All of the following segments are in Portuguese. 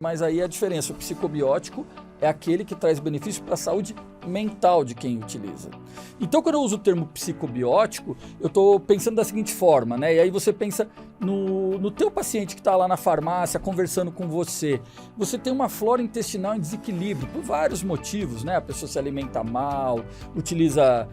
Mas aí a diferença, o psicobiótico é aquele que traz benefício para a saúde mental de quem utiliza. Então, quando eu uso o termo psicobiótico, eu estou pensando da seguinte forma, né? E aí você pensa no teu paciente que está lá na farmácia conversando com você. Você tem uma flora intestinal em desequilíbrio por vários motivos, né? A pessoa se alimenta mal, utiliza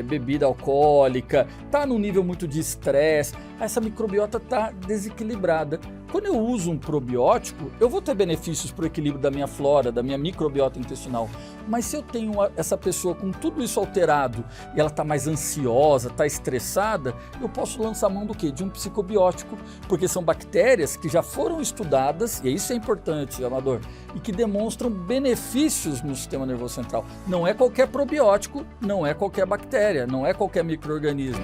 bebida alcoólica, está num nível muito de estresse, essa microbiota está desequilibrada. Quando eu uso um probiótico, eu vou ter benefícios para o equilíbrio da minha flora, da minha microbiota intestinal. Mas se eu tenho essa pessoa com tudo isso alterado e ela está mais ansiosa, está estressada, eu posso lançar mão do quê? De um psicobiótico, porque são bactérias que já foram estudadas, e isso é importante, Amador, e que demonstram benefícios no sistema nervoso central. Não é qualquer probiótico, não é qualquer bactéria, não é qualquer micro-organismo.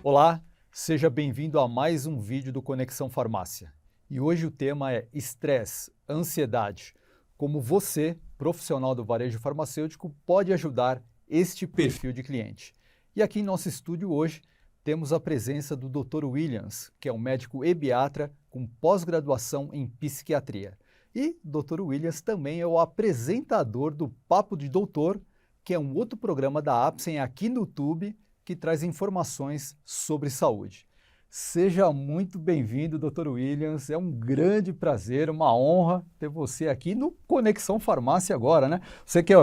Olá, seja bem-vindo a mais um vídeo do Conexão Farmácia. E hoje o tema é estresse, ansiedade. Como você, profissional do varejo farmacêutico, pode ajudar este perfil de cliente. E aqui em nosso estúdio hoje temos a presença do Dr. Williams, que é um médico ebiatra com pós-graduação em psiquiatria. E Dr. Williams também é o apresentador do Papo de Doutor, que é um outro programa da Apsen aqui no YouTube, que traz informações sobre saúde. Seja muito bem-vindo, Dr. Williams. É um grande prazer, uma honra ter você aqui no Conexão Farmácia agora, né? Você que é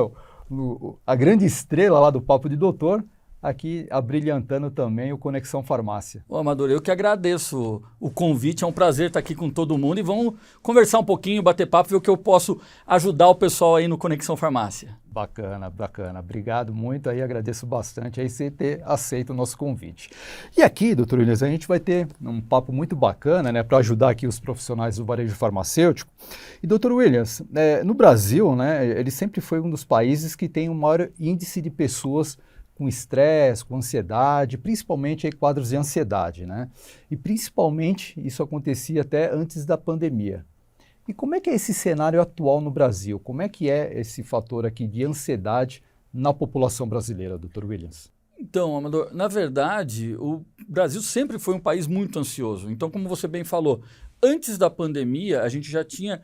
a grande estrela lá do Papo de Doutor, aqui abrilhantando também o Conexão Farmácia. Ô, Amador, eu que agradeço o convite, é um prazer estar aqui com todo mundo e vamos conversar um pouquinho, bater papo, ver o que eu posso ajudar o pessoal aí no Conexão Farmácia. Bacana, bacana. Obrigado muito aí, agradeço bastante aí você ter aceito o nosso convite. E aqui, doutor Williams, a gente vai ter um papo muito bacana, né, para ajudar aqui os profissionais do varejo farmacêutico. E doutor Williams, no Brasil, né, ele sempre foi um dos países que tem o maior índice de pessoas com estresse, com ansiedade, principalmente aí quadros de ansiedade, né? E principalmente isso acontecia até antes da pandemia. E como é que é esse cenário atual no Brasil? Como é que é esse fator aqui de ansiedade na população brasileira, Dr. Williams? Então, Amador, na verdade, o Brasil sempre foi um país muito ansioso. Então, como você bem falou, antes da pandemia, a gente já tinha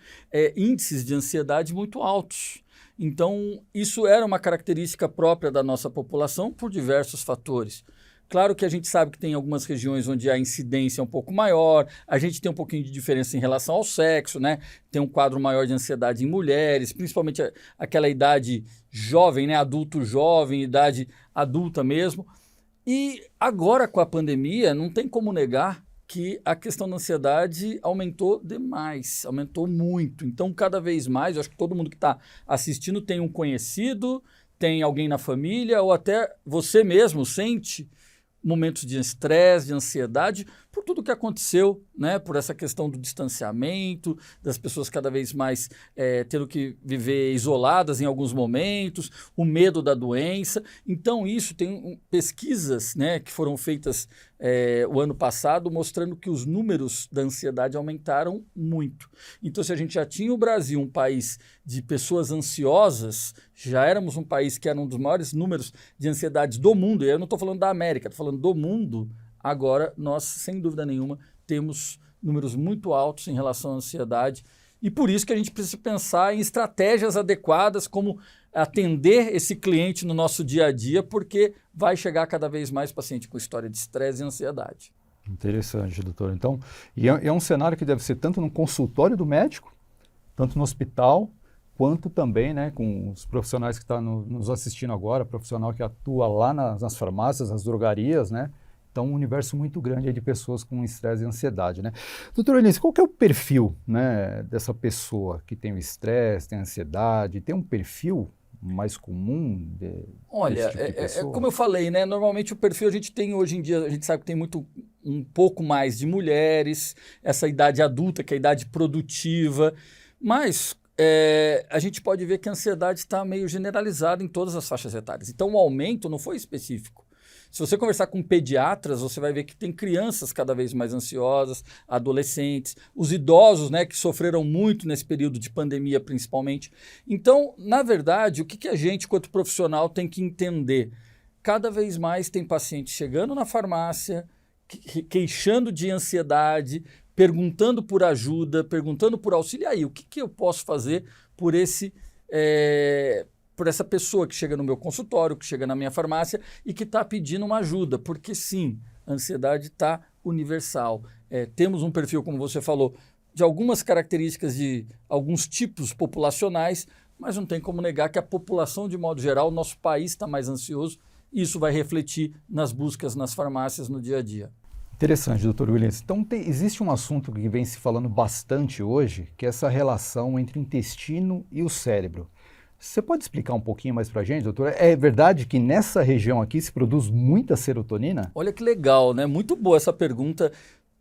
índices de ansiedade muito altos. Então, isso era uma característica própria da nossa população por diversos fatores. Claro que a gente sabe que tem algumas regiões onde a incidência é um pouco maior, a gente tem um pouquinho de diferença em relação ao sexo, né? Tem um quadro maior de ansiedade em mulheres, principalmente aquela idade jovem, né? Adulto jovem, idade adulta mesmo. E agora com a pandemia, não tem como negar que a questão da ansiedade aumentou demais, aumentou muito. Então, cada vez mais, eu acho que todo mundo que está assistindo tem um conhecido, tem alguém na família, ou até você mesmo sente momentos de estresse, de ansiedade, por tudo que aconteceu, né? Por essa questão do distanciamento, das pessoas cada vez mais tendo que viver isoladas em alguns momentos, o medo da doença. Então, isso tem pesquisas, né, que foram feitas o ano passado, mostrando que os números da ansiedade aumentaram muito. Então, se a gente já tinha o Brasil, um país de pessoas ansiosas, já éramos um país que era um dos maiores números de ansiedades do mundo, e eu não estou falando da América, estou falando do mundo. Agora, nós, sem dúvida nenhuma, temos números muito altos em relação à ansiedade e por isso que a gente precisa pensar em estratégias adequadas, como atender esse cliente no nosso dia a dia, porque vai chegar cada vez mais paciente com história de estresse e ansiedade. Interessante, doutor. Então, é um cenário que deve ser tanto no consultório do médico, tanto no hospital, quanto também, né, com os profissionais que estão nos assistindo agora, profissional que atua lá nas farmácias, nas drogarias, né? Então, um universo muito grande aí de pessoas com estresse e ansiedade, né? Doutor Eunice, qual que é o perfil, né, dessa pessoa que tem o estresse, tem ansiedade? Tem um perfil mais comum Olha, desse tipo de pessoa? como eu falei, né? Normalmente o perfil a gente tem hoje em dia, a gente sabe que tem um pouco mais de mulheres, essa idade adulta, que é a idade produtiva, mas a gente pode ver que a ansiedade está meio generalizada em todas as faixas etárias. Então, o aumento não foi específico. Se você conversar com pediatras, você vai ver que tem crianças cada vez mais ansiosas, adolescentes, os idosos, né, que sofreram muito nesse período de pandemia, principalmente. Então, na verdade, o que a gente, quanto profissional, tem que entender? cada vez mais tem paciente chegando na farmácia, queixando de ansiedade, perguntando por ajuda, perguntando por auxílio. E aí, o que eu posso fazer por essa pessoa que chega no meu consultório, que chega na minha farmácia e que está pedindo uma ajuda? Porque sim, a ansiedade está universal. Temos um perfil, como você falou, de algumas características de alguns tipos populacionais, mas não tem como negar que a população, de modo geral, nosso país está mais ansioso e isso vai refletir nas buscas nas farmácias no dia a dia. Interessante, doutor Williams. Então, existe um assunto que vem se falando bastante hoje, que é essa relação entre o intestino e o cérebro. Você pode explicar um pouquinho mais para a gente, doutor? É verdade que nessa região aqui se produz muita serotonina? Olha que legal, né? Muito boa essa pergunta.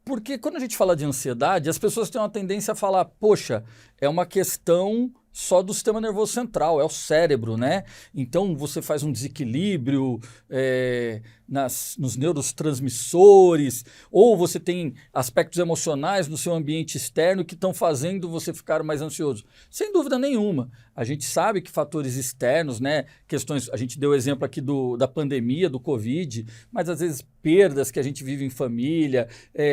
Porque quando a gente fala de ansiedade, as pessoas têm uma tendência a falar, poxa, é uma questão só do sistema nervoso central, é o cérebro, né? Então você faz um desequilíbrio nos neurotransmissores, ou você tem aspectos emocionais no seu ambiente externo que estão fazendo você ficar mais ansioso. Sem dúvida nenhuma. A gente sabe que fatores externos, né? Questões, a gente deu o exemplo aqui da pandemia, do Covid, mas às vezes perdas que a gente vive em família,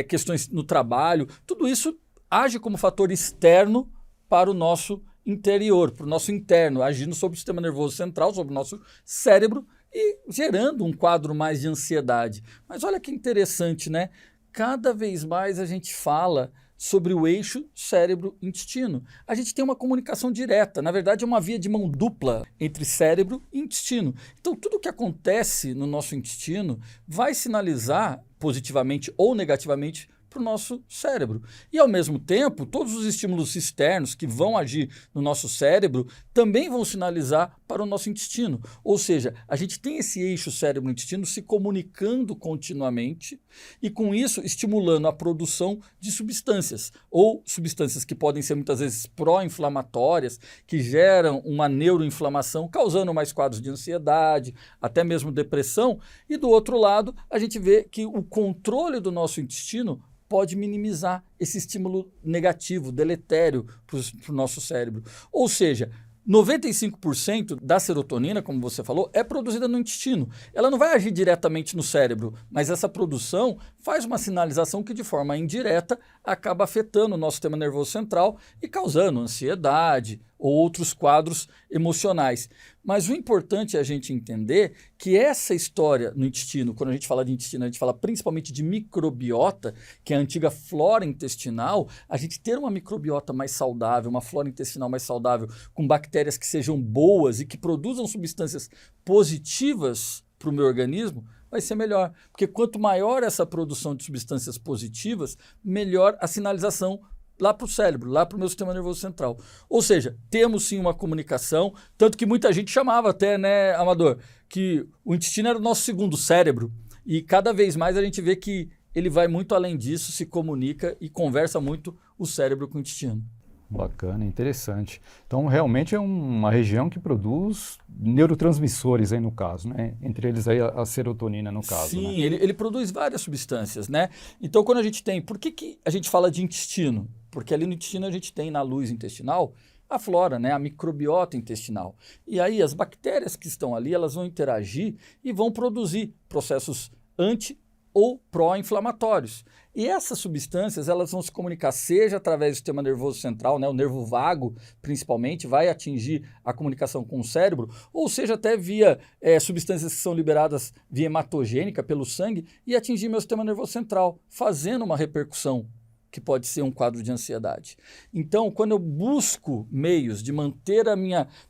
questões no trabalho, tudo isso age como fator externo para o nosso interior, para o nosso interno, agindo sobre o sistema nervoso central, sobre o nosso cérebro e gerando um quadro mais de ansiedade. Mas olha que interessante, né? Cada vez mais a gente fala sobre o eixo cérebro-intestino. A gente tem uma comunicação direta, na verdade é uma via de mão dupla entre cérebro e intestino. Então tudo que acontece no nosso intestino vai sinalizar positivamente ou negativamente para o nosso cérebro. E, ao mesmo tempo, todos os estímulos externos que vão agir no nosso cérebro também vão sinalizar para o nosso intestino. Ou seja, a gente tem esse eixo cérebro-intestino se comunicando continuamente e, com isso, estimulando a produção de substâncias, ou substâncias que podem ser, muitas vezes, pró-inflamatórias, que geram uma neuroinflamação, causando mais quadros de ansiedade, até mesmo depressão. E, do outro lado, a gente vê que o controle do nosso intestino pode minimizar esse estímulo negativo, deletério para o nosso cérebro. Ou seja, 95% da serotonina, como você falou, é produzida no intestino. Ela não vai agir diretamente no cérebro, mas essa produção faz uma sinalização que, de forma indireta, acaba afetando o nosso sistema nervoso central e causando ansiedade ou outros quadros emocionais. Mas o importante é a gente entender que essa história no intestino, quando a gente fala de intestino, a gente fala principalmente de microbiota, que é a antiga flora intestinal. A gente ter uma microbiota mais saudável, uma flora intestinal mais saudável, com bactérias que sejam boas e que produzam substâncias positivas para o meu organismo, vai ser melhor. Porque quanto maior essa produção de substâncias positivas, melhor a sinalização lá para o cérebro, lá para o meu sistema nervoso central. Ou seja, temos sim uma comunicação, tanto que muita gente chamava até, né, Amador, que o intestino era o nosso segundo cérebro, e cada vez mais a gente vê que ele vai muito além disso, se comunica e conversa muito o cérebro com o intestino. Bacana, interessante. Então, realmente é uma região que produz neurotransmissores aí no caso, né? Entre eles aí a serotonina no caso. Sim, né? ele produz várias substâncias, né? Então, quando a gente tem... Por que a gente fala de intestino? Porque ali no intestino a gente tem, na luz intestinal, a flora, né? A microbiota intestinal. E aí as bactérias que estão ali, elas vão interagir e vão produzir processos anti- ou pró-inflamatórios. E essas substâncias, elas vão se comunicar seja através do sistema nervoso central, né, o nervo vago principalmente, vai atingir a comunicação com o cérebro, ou seja até via substâncias que são liberadas via hematogênica pelo sangue e atingir meu sistema nervoso central, fazendo uma repercussão que pode ser um quadro de ansiedade. Então, quando eu busco meios de manter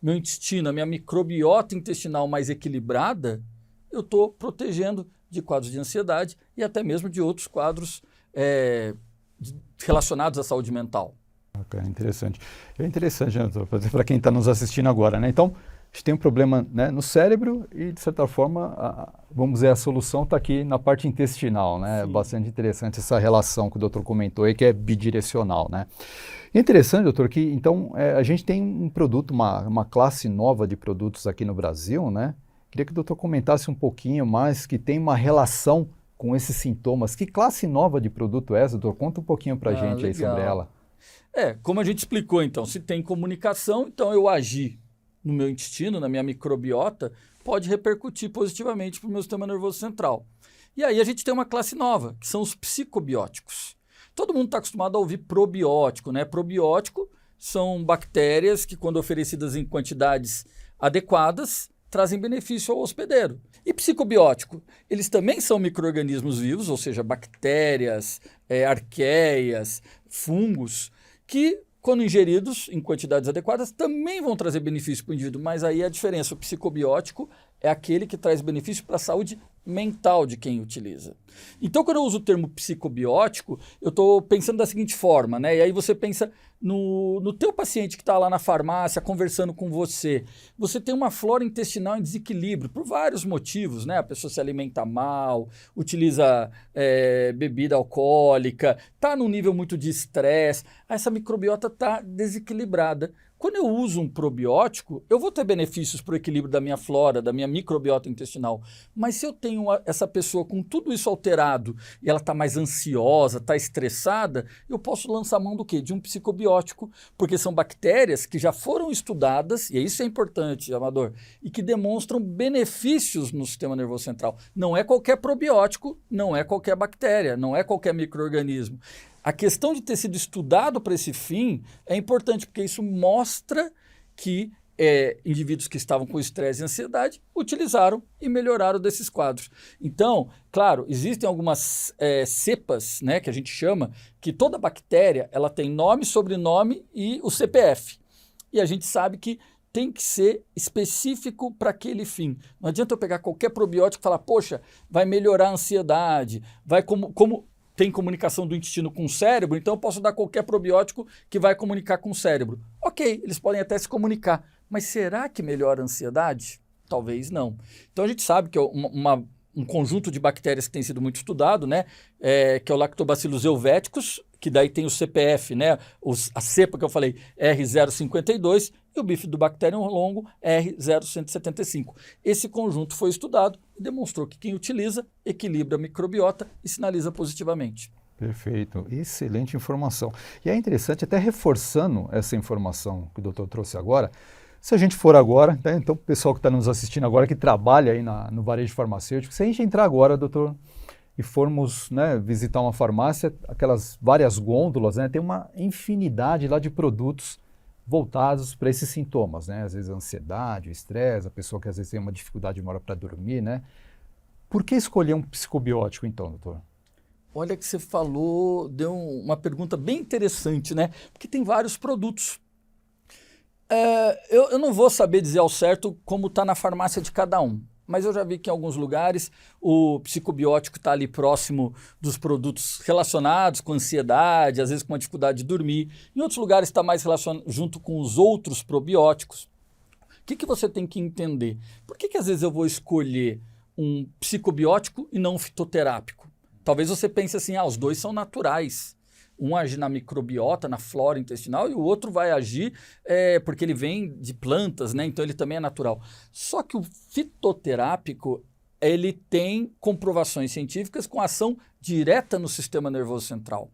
meu intestino, a minha microbiota intestinal mais equilibrada, eu estou protegendo de quadros de ansiedade e até mesmo de outros quadros relacionados à saúde mental. Ok, interessante. É interessante, né, doutor, para quem está nos assistindo agora, né? Então, a gente tem um problema, né, no cérebro e, de certa forma, vamos dizer, a solução está aqui na parte intestinal, né? É bastante interessante essa relação que o doutor comentou aí, que é bidirecional, né? E é interessante, doutor, que, então, a gente tem um produto, uma classe nova de produtos aqui no Brasil, né? Queria que o doutor comentasse um pouquinho mais, que tem uma relação com esses sintomas. Que classe nova de produto é essa, doutor? Conta um pouquinho para a gente legal. aí sobre ela. Como a gente explicou, então, se tem comunicação, então eu agi no meu intestino, na minha microbiota, pode repercutir positivamente para o meu sistema nervoso central. E aí a gente tem uma classe nova, que são os psicobióticos. Todo mundo está acostumado a ouvir probiótico, né? Probiótico são bactérias que, quando oferecidas em quantidades adequadas, trazem benefício ao hospedeiro. E psicobiótico, eles também são micro-organismos vivos, ou seja, bactérias, arqueias, fungos, que, quando ingeridos em quantidades adequadas, também vão trazer benefício para o indivíduo. Mas aí a diferença, o psicobiótico é aquele que traz benefício para a saúde mental de quem utiliza. Então, quando eu uso o termo psicobiótico, eu estou pensando da seguinte forma, né? E aí você pensa no teu paciente que está lá na farmácia conversando com você. Você tem uma flora intestinal em desequilíbrio por vários motivos, né? A pessoa se alimenta mal, utiliza bebida alcoólica, está num nível muito de estresse, essa microbiota está desequilibrada. Quando eu uso um probiótico, eu vou ter benefícios para o equilíbrio da minha flora, da minha microbiota intestinal. Mas se eu tenho essa pessoa com tudo isso alterado e ela está mais ansiosa, está estressada, eu posso lançar mão do quê? De um psicobiótico, porque são bactérias que já foram estudadas, e isso é importante, Amador, e que demonstram benefícios no sistema nervoso central. Não é qualquer probiótico, não é qualquer bactéria, não é qualquer micro-organismo. A questão de ter sido estudado para esse fim é importante, porque isso mostra que indivíduos que estavam com estresse e ansiedade utilizaram e melhoraram desses quadros. Então, claro, existem algumas cepas, né, que a gente chama, que toda bactéria ela tem nome, sobrenome e o CPF. E a gente sabe que tem que ser específico para aquele fim. Não adianta eu pegar qualquer probiótico e falar, poxa, vai melhorar a ansiedade, vai como tem comunicação do intestino com o cérebro, então eu posso dar qualquer probiótico que vai comunicar com o cérebro. Ok, eles podem até se comunicar, mas será que melhora a ansiedade? Talvez não. Então a gente sabe que um conjunto de bactérias que tem sido muito estudado, né, que é o Lactobacillus helvéticos, que daí tem o CPF, né, a cepa que eu falei, R052, e o Bifidobacterium longo, R0175. Esse conjunto foi estudado e demonstrou que quem utiliza equilibra a microbiota e sinaliza positivamente. Perfeito, excelente informação. E é interessante, até reforçando essa informação que o doutor trouxe agora, se a gente for agora, né, então o pessoal que está nos assistindo agora, que trabalha aí no varejo farmacêutico, se a gente entrar agora, doutor, e formos, né, visitar uma farmácia, aquelas várias gôndolas, né, tem uma infinidade lá de produtos voltados para esses sintomas, né? Às vezes a ansiedade, o estresse, a pessoa que às vezes tem uma dificuldade maior para dormir, né? Por que escolher um psicobiótico então, doutor? Olha que você falou, deu uma pergunta bem interessante, né? Porque tem vários produtos. Eu não vou saber dizer ao certo como está na farmácia de cada um, mas eu já vi que em alguns lugares o psicobiótico está ali próximo dos produtos relacionados com ansiedade, às vezes com uma dificuldade de dormir. Em outros lugares está mais relacionado junto com os outros probióticos. O que você tem que entender? Por que às vezes eu vou escolher um psicobiótico e não um fitoterápico? Talvez você pense assim, os dois são naturais. Um age na microbiota, na flora intestinal, e o outro vai agir porque ele vem de plantas, né? Então ele também é natural. Só que o fitoterápico, ele tem comprovações científicas com ação direta no sistema nervoso central.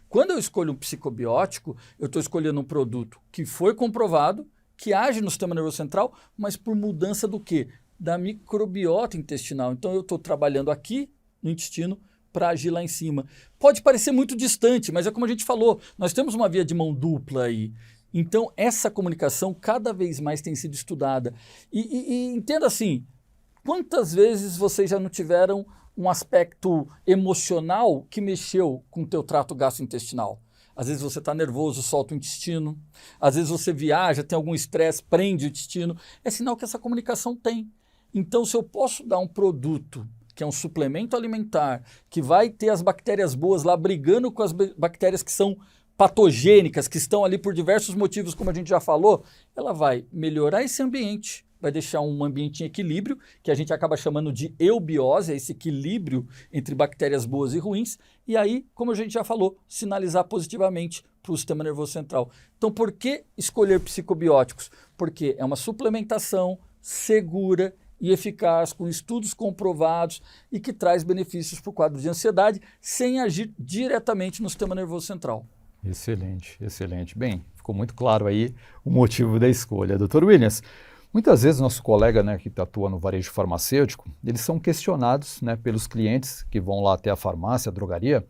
Quando eu escolho um psicobiótico, eu estou escolhendo um produto que foi comprovado, que age no sistema nervoso central, mas por mudança do quê? Da microbiota intestinal. Então eu estou trabalhando aqui no intestino para agir lá em cima. Pode parecer muito distante, mas é como a gente falou, nós temos uma via de mão dupla aí. Então, essa comunicação cada vez mais tem sido estudada. E entenda assim, quantas vezes vocês já não tiveram um aspecto emocional que mexeu com o teu trato gastrointestinal? Às vezes você está nervoso, solta o intestino. Às vezes você viaja, tem algum estresse, prende o intestino. É sinal que essa comunicação tem. Então, se eu posso dar um produto que é um suplemento alimentar, que vai ter as bactérias boas lá brigando com as bactérias que são patogênicas, que estão ali por diversos motivos, como a gente já falou, ela vai melhorar esse ambiente, vai deixar um ambiente em equilíbrio, que a gente acaba chamando de eubiose, esse equilíbrio entre bactérias boas e ruins, e aí, como a gente já falou, sinalizar positivamente para o sistema nervoso central. Então, por que escolher psicobióticos? Porque é uma suplementação segura e eficaz, com estudos comprovados e que traz benefícios para o quadro de ansiedade sem agir diretamente no sistema nervoso central. Excelente, excelente. Bem, ficou muito claro aí o motivo da escolha. Dr. Williams, muitas vezes nosso colega, né, que atua no varejo farmacêutico, eles são questionados, né, pelos clientes que vão lá até a farmácia, a drogaria,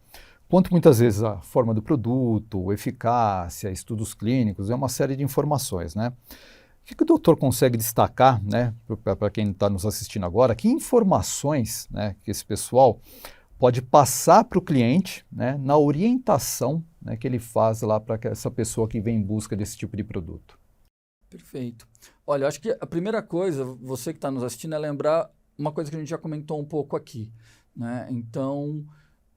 quanto muitas vezes a forma do produto, eficácia, estudos clínicos, é uma série de informações, né? O que o doutor consegue destacar, né, para quem está nos assistindo agora, que informações, né, que esse pessoal pode passar para o cliente, né, na orientação, né, que ele faz lá para essa pessoa que vem em busca desse tipo de produto? Perfeito. Olha, eu acho que a primeira coisa, você que está nos assistindo, é lembrar uma coisa que a gente já comentou um pouco aqui, né? Então,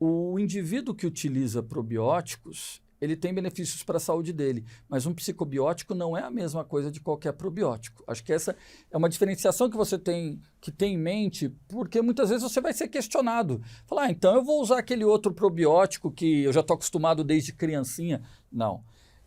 o indivíduo que utiliza probióticos, ele tem benefícios para a saúde dele, mas um psicobiótico não é a mesma coisa de qualquer probiótico. Acho que essa é uma diferenciação que você tem que ter em mente, porque muitas vezes você vai ser questionado. Falar, então eu vou usar aquele outro probiótico que eu já estou acostumado desde criancinha. Não.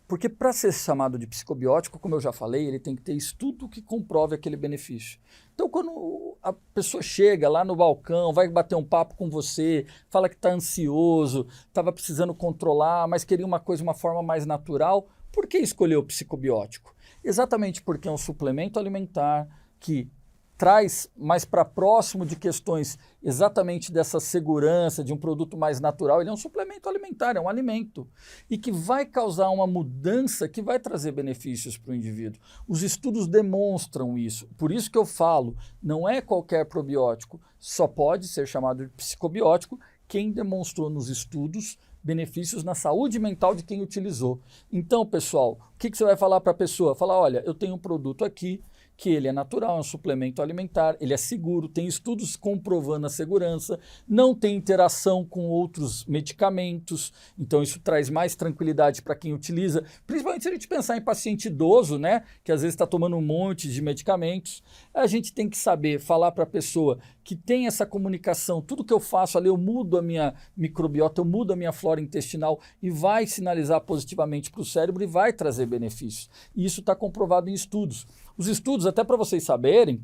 Porque para ser chamado de psicobiótico, como eu já falei, ele tem que ter estudo que comprove aquele benefício. Então, quando a pessoa chega lá no balcão, vai bater um papo com você, fala que está ansioso, estava precisando controlar, mas queria uma coisa, uma forma mais natural, por que escolher o psicobiótico? Exatamente porque é um suplemento alimentar que traz mais para próximo de questões exatamente dessa segurança, de um produto mais natural. Ele é um suplemento alimentar, é um alimento, e que vai causar uma mudança que vai trazer benefícios para o indivíduo. Os estudos demonstram isso. Por isso que eu falo, não é qualquer probiótico, só pode ser chamado de psicobiótico quem demonstrou nos estudos benefícios na saúde mental de quem utilizou. Então, pessoal, o que você vai falar para a pessoa? Falar, olha, eu tenho um produto aqui, que ele é natural, é um suplemento alimentar, ele é seguro, tem estudos comprovando a segurança, não tem interação com outros medicamentos, então isso traz mais tranquilidade para quem utiliza, principalmente se a gente pensar em paciente idoso, né, que às vezes está tomando um monte de medicamentos. A gente tem que saber falar para a pessoa que tem essa comunicação, tudo que eu faço ali, eu mudo a minha microbiota, eu mudo a minha flora intestinal e vai sinalizar positivamente para o cérebro e vai trazer benefícios. E isso está comprovado em estudos. Os estudos, até para vocês saberem,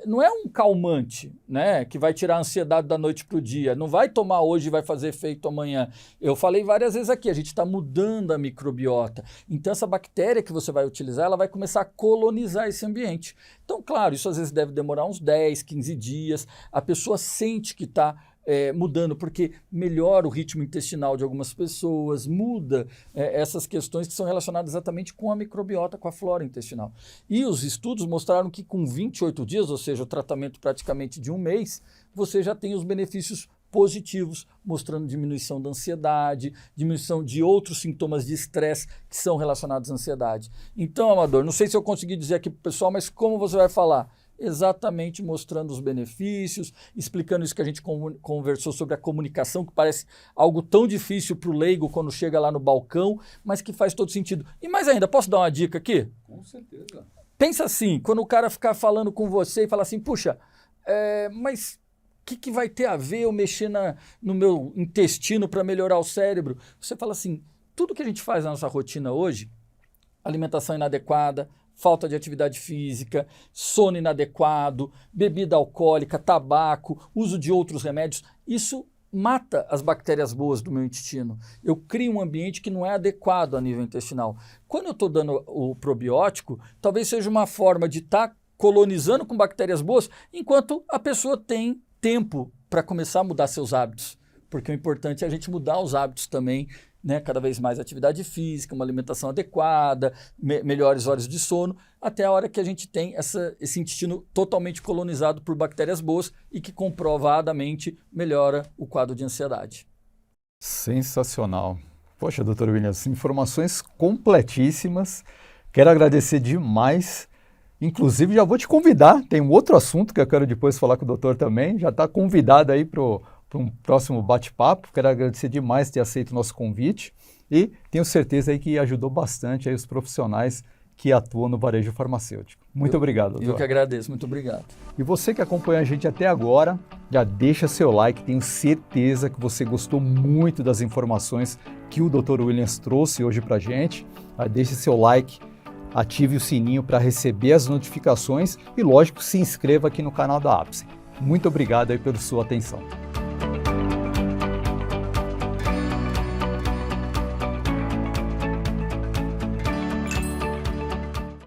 não é um calmante, né, que vai tirar a ansiedade da noite para o dia. Não vai tomar hoje e vai fazer efeito amanhã. Eu falei várias vezes aqui, a gente está mudando a microbiota. Então, essa bactéria que você vai utilizar, ela vai começar a colonizar esse ambiente. Então, claro, isso às vezes deve demorar uns 10, 15 dias. A pessoa sente que está mudando, porque melhora o ritmo intestinal de algumas pessoas, muda essas questões que são relacionadas exatamente com a microbiota, com a flora intestinal. E os estudos mostraram que com 28 dias, ou seja, o tratamento praticamente de um mês, você já tem os benefícios positivos, mostrando diminuição da ansiedade, diminuição de outros sintomas de estresse que são relacionados à ansiedade. Então, Amador, não sei se eu consegui dizer aqui para o pessoal, mas como você vai falar? Exatamente mostrando os benefícios, explicando isso que a gente conversou sobre a comunicação, que parece algo tão difícil para o leigo quando chega lá no balcão, mas que faz todo sentido. E mais ainda, posso dar uma dica aqui? Com certeza. Pensa assim, quando o cara ficar falando com você e falar assim, puxa, mas o que vai ter a ver eu mexer no meu intestino para melhorar o cérebro? Você fala assim, tudo que a gente faz na nossa rotina hoje, alimentação inadequada, falta de atividade física, sono inadequado, bebida alcoólica, tabaco, uso de outros remédios, isso mata as bactérias boas do meu intestino. Eu crio um ambiente que não é adequado a nível intestinal. Quando eu estou dando o probiótico, talvez seja uma forma de estar colonizando com bactérias boas, enquanto a pessoa tem tempo para começar a mudar seus hábitos. Porque o importante é a gente mudar os hábitos também, né? Cada vez mais atividade física, uma alimentação adequada, melhores horas de sono, até a hora que a gente tem esse intestino totalmente colonizado por bactérias boas e que comprovadamente melhora o quadro de ansiedade. Sensacional. Poxa, doutor Williams, informações completíssimas. Quero agradecer demais. Inclusive, já vou te convidar, tem um outro assunto que eu quero depois falar com o doutor também, já está convidado aí para um próximo bate-papo. Quero agradecer demais ter aceito o nosso convite e tenho certeza aí que ajudou bastante aí os profissionais que atuam no varejo farmacêutico. Muito obrigado, doutor. Eu que agradeço, muito obrigado. E você que acompanha a gente até agora, já deixa seu like, tenho certeza que você gostou muito das informações que o Dr. Williams trouxe hoje para a gente. Deixe seu like, ative o sininho para receber as notificações e, lógico, se inscreva aqui no canal da Apsen. Muito obrigado aí pela sua atenção.